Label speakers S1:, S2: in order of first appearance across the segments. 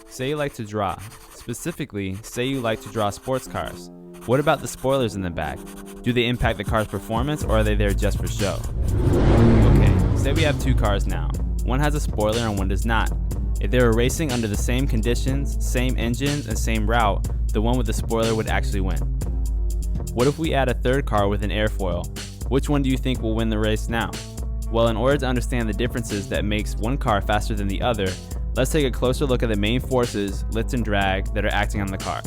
S1: Say you like to draw. Specifically, say you like to draw sports cars. What about the spoilers in the back? Do they impact the car's performance, or are they there just for show? Okay, say we have two cars now. One has a spoiler and one does not. If they were racing under the same conditions, same engines, and same route, the one with the spoiler would actually win. What if we add a third car with an airfoil? Which one do you think will win the race now? Well, in order to understand the differences that makes one car faster than the other, let's take a closer look at the main forces, lift and drag, that are acting on the car.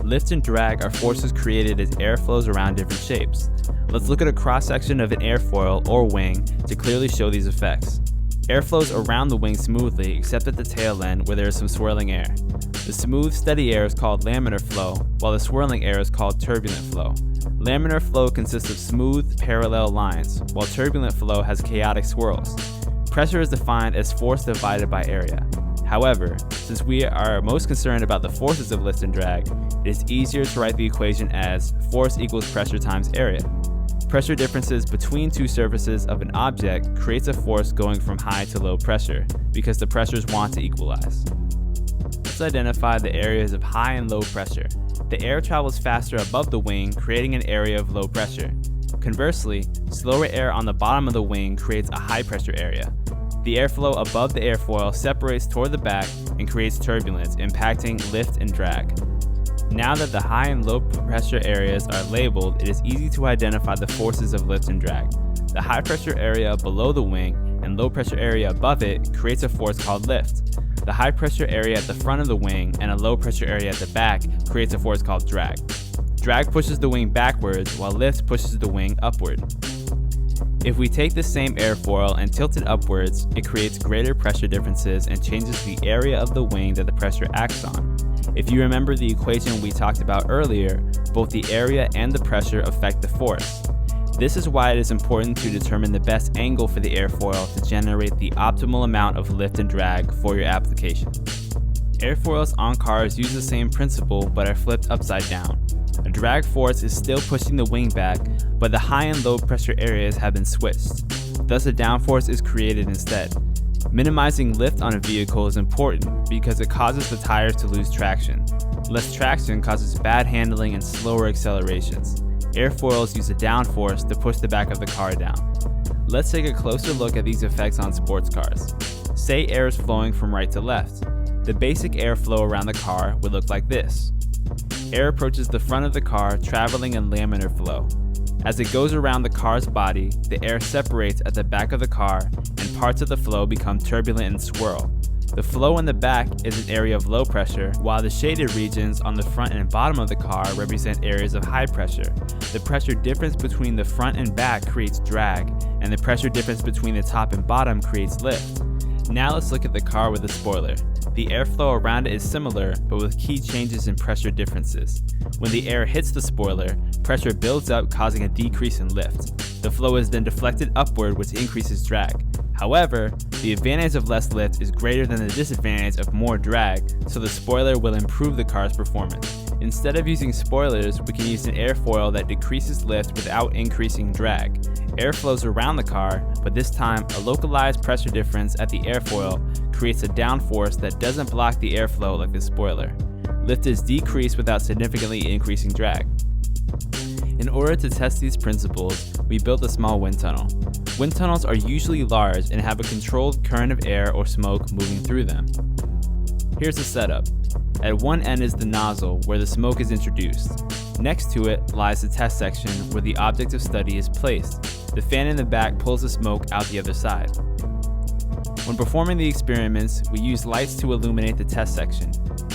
S1: Lift and drag are forces created as air flows around different shapes. Let's look at a cross-section of an airfoil or wing to clearly show these effects. Air flows around the wing smoothly, except at the tail end where there is some swirling air. The smooth, steady air is called laminar flow, while the swirling air is called turbulent flow. Laminar flow consists of smooth, parallel lines, while turbulent flow has chaotic swirls. Pressure is defined as force divided by area. However, since we are most concerned about the forces of lift and drag, it is easier to write the equation as force equals pressure times area. Pressure differences between two surfaces of an object creates a force going from high to low pressure, because the pressures want to equalize. Let's identify the areas of high and low pressure. The air travels faster above the wing, creating an area of low pressure. Conversely, slower air on the bottom of the wing creates a high pressure area. The airflow above the airfoil separates toward the back and creates turbulence, impacting lift and drag. Now that the high and low pressure areas are labeled, it is easy to identify the forces of lift and drag. The high pressure area below the wing and low pressure area above it creates a force called lift. The high pressure area at the front of the wing and a low pressure area at the back creates a force called drag. Drag pushes the wing backwards, while lift pushes the wing upward. If we take the same airfoil and tilt it upwards, it creates greater pressure differences and changes the area of the wing that the pressure acts on. If you remember the equation we talked about earlier, both the area and the pressure affect the force. This is why it is important to determine the best angle for the airfoil to generate the optimal amount of lift and drag for your application. Airfoils on cars use the same principle but are flipped upside down. A drag force is still pushing the wing back, but the high and low pressure areas have been switched. Thus a downforce is created instead. Minimizing lift on a vehicle is important because it causes the tires to lose traction. Less traction causes bad handling and slower accelerations. Airfoils use a downforce to push the back of the car down. Let's take a closer look at these effects on sports cars. Say air is flowing from right to left. The basic airflow around the car would look like this. Air approaches the front of the car, traveling in laminar flow. As it goes around the car's body, the air separates at the back of the car, and parts of the flow become turbulent and swirl. The flow in the back is an area of low pressure, while the shaded regions on the front and bottom of the car represent areas of high pressure. The pressure difference between the front and back creates drag, and the pressure difference between the top and bottom creates lift. Now let's look at the car with the spoiler. The airflow around it is similar, but with key changes in pressure differences. When the air hits the spoiler, pressure builds up, causing a decrease in lift. The flow is then deflected upward, which increases drag. However, the advantage of less lift is greater than the disadvantage of more drag, so the spoiler will improve the car's performance. Instead of using spoilers, we can use an airfoil that decreases lift without increasing drag. Air flows around the car, but this time a localized pressure difference at the airfoil creates a downforce that doesn't block the airflow like the spoiler. Lift is decreased without significantly increasing drag. In order to test these principles, we built a small wind tunnel. Wind tunnels are usually large and have a controlled current of air or smoke moving through them. Here's the setup. At one end is the nozzle where the smoke is introduced. Next to it lies the test section where the object of study is placed. The fan in the back pulls the smoke out the other side. When performing the experiments, we use lights to illuminate the test section.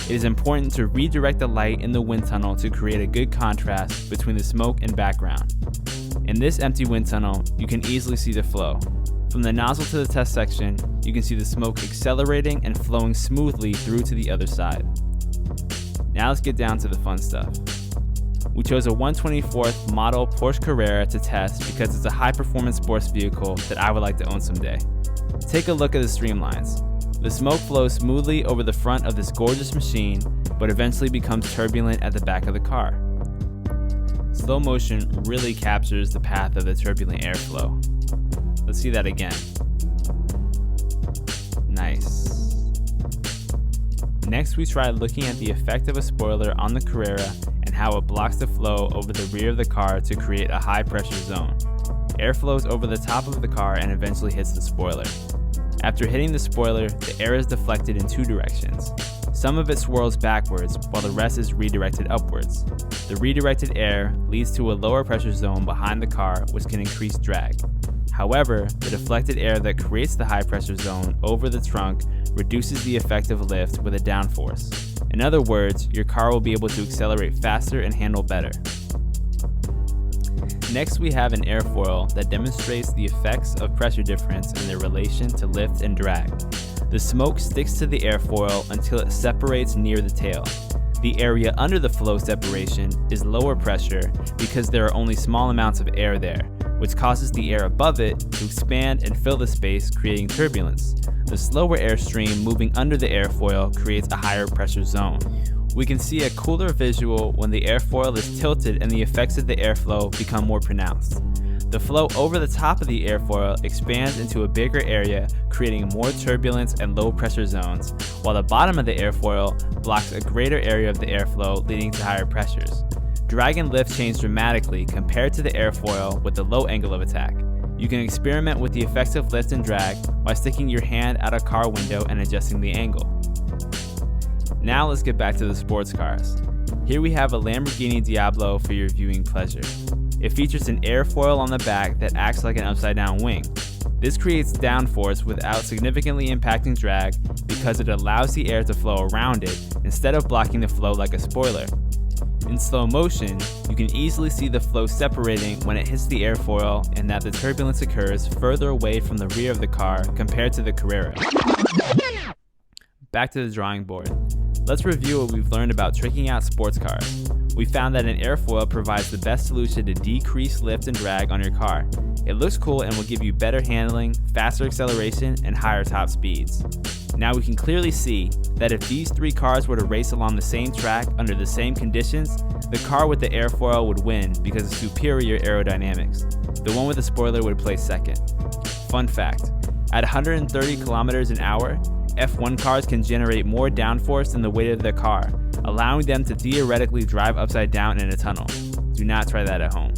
S1: It is important to redirect the light in the wind tunnel to create a good contrast between the smoke and background. In this empty wind tunnel, you can easily see the flow. From the nozzle to the test section, you can see the smoke accelerating and flowing smoothly through to the other side. Now let's get down to the fun stuff. We chose a 1/24th model Porsche Carrera to test because it's a high-performance sports vehicle that I would like to own someday. Take a look at the streamlines. The smoke flows smoothly over the front of this gorgeous machine, but eventually becomes turbulent at the back of the car. Slow motion really captures the path of the turbulent airflow. Let's see that again. Nice. Next, we try looking at the effect of a spoiler on the Carrera and how it blocks the flow over the rear of the car to create a high pressure zone. Air flows over the top of the car and eventually hits the spoiler. After hitting the spoiler, the air is deflected in two directions. Some of it swirls backwards, while the rest is redirected upwards. The redirected air leads to a lower pressure zone behind the car, which can increase drag. However, the deflected air that creates the high pressure zone over the trunk reduces the effective lift with a downforce. In other words, your car will be able to accelerate faster and handle better. Next, we have an airfoil that demonstrates the effects of pressure difference and their relation to lift and drag. The smoke sticks to the airfoil until it separates near the tail. The area under the flow separation is lower pressure because there are only small amounts of air there, which causes the air above it to expand and fill the space, creating turbulence. The slower airstream moving under the airfoil creates a higher pressure zone. We can see a cooler visual when the airfoil is tilted and the effects of the airflow become more pronounced. The flow over the top of the airfoil expands into a bigger area, creating more turbulence and low pressure zones, while the bottom of the airfoil blocks a greater area of the airflow, leading to higher pressures. Drag and lift change dramatically compared to the airfoil with the low angle of attack. You can experiment with the effects of lift and drag by sticking your hand out a car window and adjusting the angle. Now let's get back to the sports cars. Here we have a Lamborghini Diablo for your viewing pleasure. It features an airfoil on the back that acts like an upside down wing. This creates downforce without significantly impacting drag because it allows the air to flow around it instead of blocking the flow like a spoiler. In slow motion, you can easily see the flow separating when it hits the airfoil and that the turbulence occurs further away from the rear of the car compared to the Carrera. Back to the drawing board. Let's review what we've learned about tricking out sports cars. We found that an airfoil provides the best solution to decrease lift and drag on your car. It looks cool and will give you better handling, faster acceleration, and higher top speeds. Now we can clearly see that if these three cars were to race along the same track under the same conditions, the car with the airfoil would win because of superior aerodynamics. The one with the spoiler would place second. Fun fact, at 130 kilometers an hour, F1 cars can generate more downforce than the weight of their car, allowing them to theoretically drive upside down in a tunnel. Do not try that at home.